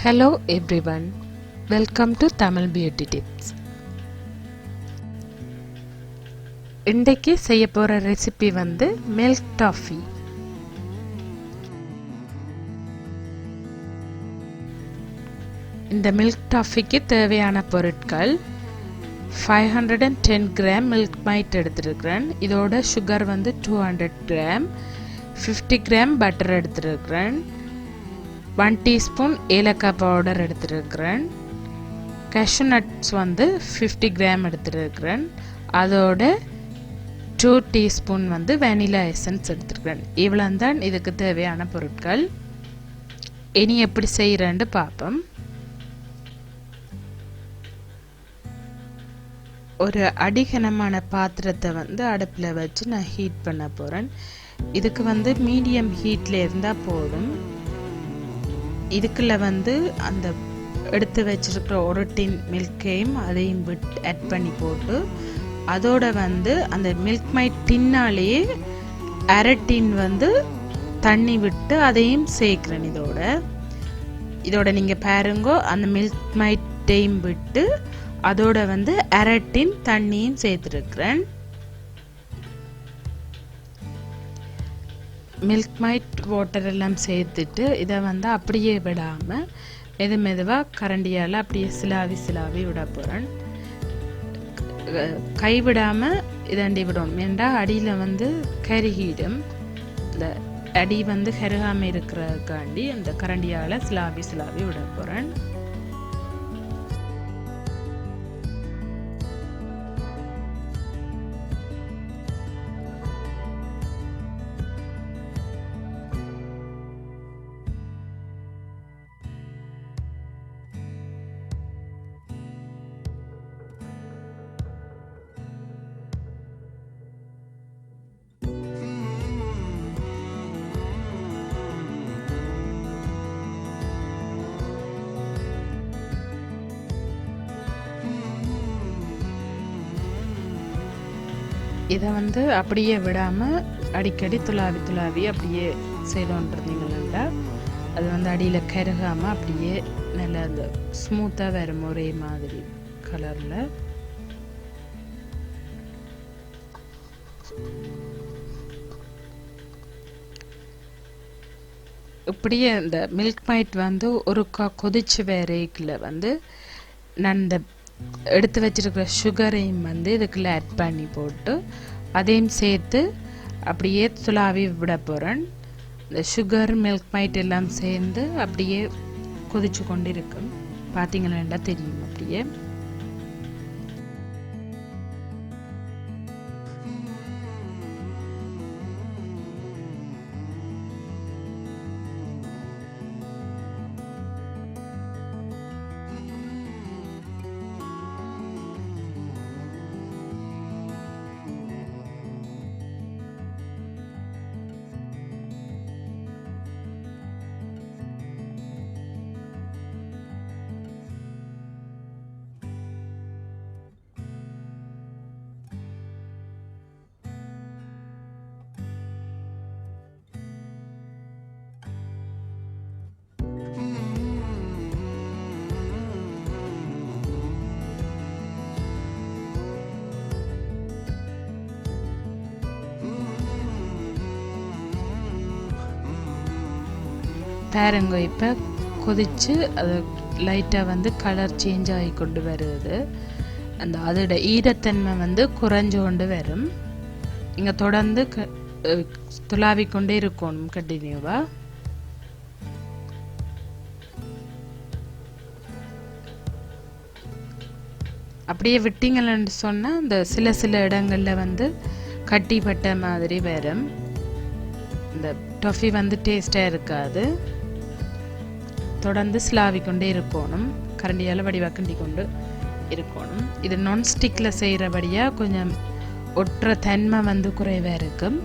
Hello everyone, welcome to Tamil Beauty Tips. இன்றைக்கு செய்ய போற ரெசிபி வந்து மில்க் டாஃபி. இந்த மில்க் டாஃபிக்கு தேவையான பொருட்கள் 510 கிராம் மில்க் மைட் எடுத்துருக்கிறேன். இதோட சுகர் வந்து 200 கிராம், 50 கிராம் பட்டர் எடுத்துருக்கிறேன், 1 டீஸ்பூன் ஏலக்காய் பவுடர் எடுத்துருக்கிறேன், கேஷ்யூ நட்ஸ் வந்து 50 கிராம் எடுத்துருக்கிறேன், அதோட 2 டீஸ்பூன் வந்து வெனிலா எசன்ஸ் எடுத்துருக்கிறேன். இவ்வளோ தான் இதுக்கு தேவையான பொருட்கள். இனி எப்படி செய்கிறேன்னு பார்ப்போம். ஒரு அடிகனமான பாத்திரத்தை வந்து அடுப்பில் வச்சு நான் ஹீட் பண்ண போகிறேன். இதுக்கு வந்து மீடியம் ஹீட்டில் இருந்தால் போதும். இதுக்குள்ள வந்து அந்த எடுத்து வச்சிருக்கிற ஒரு டின் மில்கையும் அதையும் ஆட் பண்ணி போட்டு, அதோட வந்து அந்த மில்க் மைட் டின்னாலேயே அரை டின் வந்து தண்ணி விட்டு அதையும் சேர்க்கிறேன். இதோட நீங்கள் பாருங்கோ, அந்த மில்க் மைட்டையும் விட்டு அதோட வந்து அரை டின் தண்ணியும் சேர்த்துருக்கிறேன். மில்க் மைட் வாட்டர் எல்லாம் சேர்த்துட்டு இதை வந்து அப்படியே விடாமல் மெதுவாக கரண்டியால் அப்படியே சிலாவி விட போகிறேன். கைவிடாமல் இதாண்டி விடணும், ஏண்டா அடியில் வந்து கருகிடும். இந்த அடி வந்து கருகாமல் இருக்கிறதுக்காண்டி அந்த கரண்டியால் சிலாவி விட போகிறேன். இதை வந்து அப்படியே விடாமல் அடிக்கடி துளாவி அப்படியே செய்தோன்றிருந்தீங்கன்னா அது வந்து அடியில் கருகாமல் அப்படியே நல்லா அந்த ஸ்மூத்தாக வரும் ஒரே மாதிரி கலரில். இப்படியே இந்த மில்க் மைட் வந்து ஒரு கொதிச்சு வரைக்கில் வந்து நான் இந்த எடுத்து வச்சிருக்கிற சுகரையும் வந்து இதுக்குள்ள ஆட் பண்ணி போட்டு அதையும் சேர்த்து அப்படியே துளாவி விட போகிறேன். இந்த சுகர் மில்க் மைட் எல்லாம் சேர்ந்து அப்படியே கொதிச்சு கொண்டு இருக்கும். பார்த்தீங்கன்னா தெரியும் அப்படியே. பாருங்க, இப்போ கொதிச்சு அது லைட்டாக வந்து கலர் சேஞ்ச் ஆகி கொண்டு வருது. அதோட ஈரத்தன்மை வந்து குறைஞ்சு கொண்டு வரும். இங்கே தொடர்ந்து துளாவி கொண்டே இருக்கணும் கண்டினியூவா. அப்படியே விட்டீங்கன்னு சொன்னால் இந்த சில இடங்களில் வந்து கட்டிப்பட்ட மாதிரி வரும். இந்த டாஃபி வந்து டேஸ்டாக இருக்காது. தொடர்ந்து சிலாவி கொண்டே இருக்கணும், கரண்டியால் வடிவாக கிண்டி கொண்டு இருக்கணும். இது நான்ஸ்டிக்கில் செய்கிறபடியாக கொஞ்சம் ஒற்ற தன்மை வந்து குறைவாக இருக்கும்.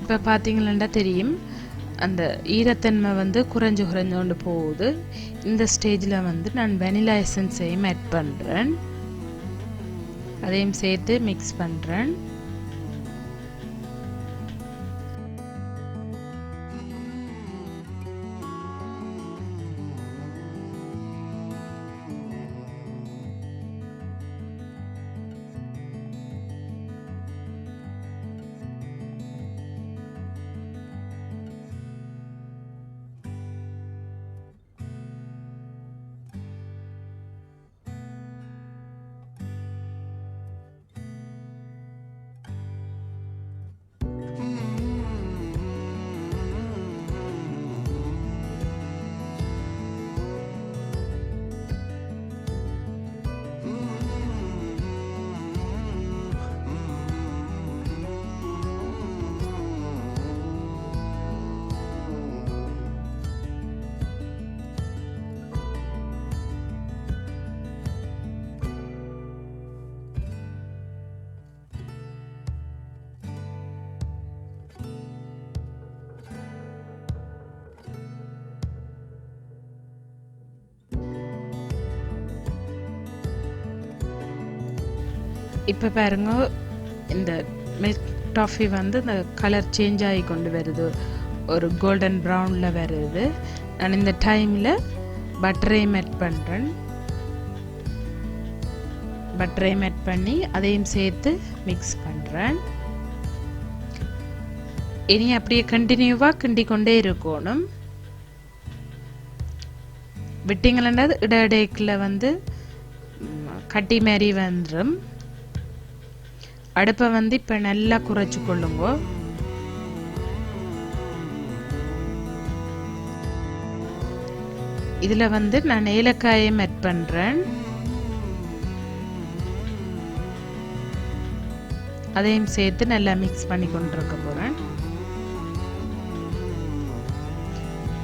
இப்போ பார்த்தீங்கன்னா தெரியும் அந்த ஈரத்தன்மை வந்து குறைஞ்சு கொண்டு போகுது. இந்த ஸ்டேஜில் வந்து நான் வெனிலா எசன்ஸையும் ஆட் பண்ணுறேன். அதையும் சேர்த்து மிக்ஸ் பண்ணுறேன். இப்போ பாருங்க இந்த மில்க் டாஃபி வந்து இந்த கலர் சேஞ்ச் ஆகி கொண்டு வருது, ஒரு கோல்டன் ப்ரௌனில் வருது. நான் இந்த டைமில் பட்டரையும் ஆட் பண்ணுறேன். பட்டரையும் ஆட் பண்ணி அதையும் சேர்த்து மிக்ஸ் பண்ணுறேன். இனி அப்படியே கண்டினியூவாக கிண்டி கொண்டே இருக்கணும். விட்டிங்களா இடையிடைக்குள்ள வந்து கட்டி மாரி வந்துடும். அடுப்பை வந்து இப்போ நல்லா குறைச்சி கொள்ளுங்க. இதில் வந்து நான் ஏலக்காயும் ஆட் பண்ணுறேன். அதையும் சேர்த்து நல்லா மிக்ஸ் பண்ணி கொண்டிருக்க போகிறேன்.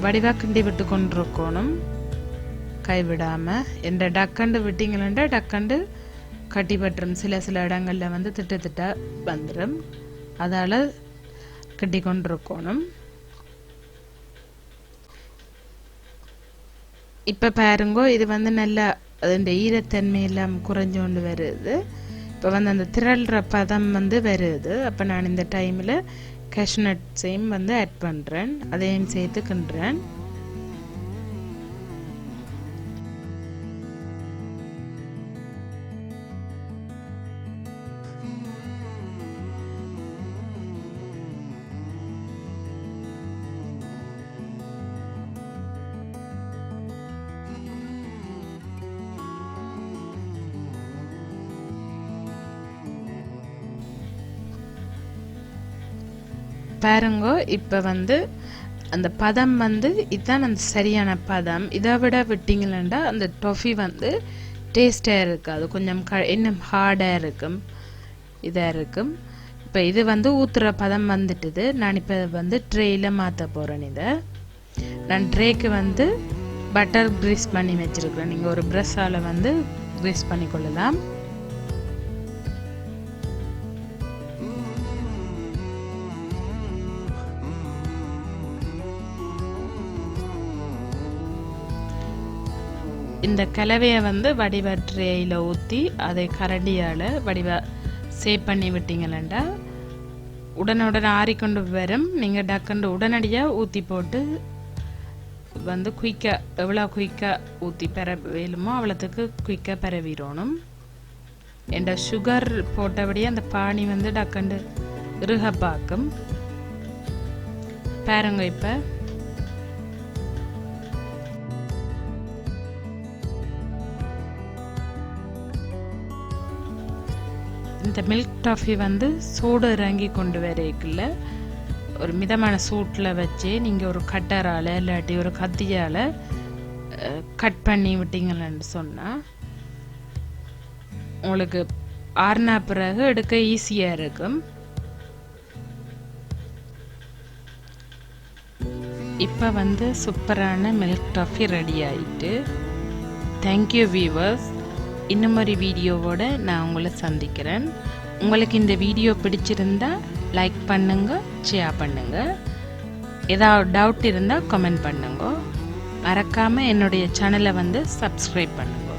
வடிவாக கிண்டி விட்டு கொண்டிருக்கணும், கைவிடாமல். எந்த டக்கண்டு விட்டிங்களா டக்கண்டு கட்டிப்பட்டுரும். சில இடங்களில் வந்து திட்ட வந்துடும். அதால் கட்டி கொண்டிருக்கணும். இப்போ பாருங்கோ, இது வந்து நல்லா அதோட ஈரத்தன்மை எல்லாம் குறைஞ்சு கொண்டு வருது. இப்போ வந்து அந்த திரள்ற பதம் வந்து வருது. அப்போ நான் இந்த டைமில் கேஷ்நட்ஸையும் வந்து ஆட் பண்ணுறேன். அதையும் சேர்த்து கிண்டுறேன். பாருங்கோ, இப்போ வந்து அந்த பதம் வந்து இதுதான் அந்த சரியான பதம். இதை விட விட்டிங்களா அந்த டொஃபி வந்து டேஸ்டாக இருக்காது, கொஞ்சம் இன்னும் ஹார்டாக இருக்கும், இதாக இருக்கும். இப்போ இது வந்து ஊற்றுற பதம் வந்துட்டுது. நான் இப்போ வந்து ட்ரேயில் மாற்ற போகிறேன். இதை நான் ட்ரேக்கு வந்து பட்டர் கிரீஸ் பண்ணி வச்சுருக்கிறேன். நீங்கள் ஒரு ப்ரஷ்ஷால் வந்து கிரீஸ் பண்ணி கொள்ளலாம். இந்த கலவையை வந்து வடிவ ட்ரேயில் ஊற்றி அதை கரண்டியால் வடிவ சேவ் பண்ணி விட்டீங்களா உடனுடன் ஆறிக்கொண்டு வரும். நீங்கள் டக்குண்டு உடனடியாக ஊற்றி போட்டு வந்து குயிக்காக எவ்வளோ குயிக்காக ஊற்றி பெற வேணுமோ அவ்வளோத்துக்கு குயிக்காக பரவிடணும். என்ற சுகர் போட்டபடியே அந்த பானி வந்து டக்குண்டு இறுக பார்க்கும். பாருங்க, இப்போ இந்த மில்க் டாஃபி வந்து சூடு இறங்கி கொண்டு வரைக்குள்ள ஒரு மிதமான சூட்டில் வச்சு நீங்கள் ஒரு கட்டரால் இல்லாட்டி ஒரு கத்தியால் கட் பண்ணி விட்டீங்கன்னு சொன்னால் உங்களுக்கு ஆறுனா பிறகு எடுக்க ஈஸியாக இருக்கும். இப்போ வந்து சூப்பரான மில்க் டாஃபி ரெடி ஆகிட்டு. Thank you viewers. இன்னும் ஒரு வீடியோவோட நான் உங்களை சந்திக்கிறேன். உங்களுக்கு இந்த வீடியோ பிடிச்சிருந்தா லைக் பண்ணுங்க, ஷேர் பண்ணுங்க. ஏதாவது டவுட் இருந்தால் கமெண்ட் பண்ணுங்க. மறக்காமல் என்னுடைய சேனலை வந்து சப்ஸ்கிரைப் பண்ணுங்க.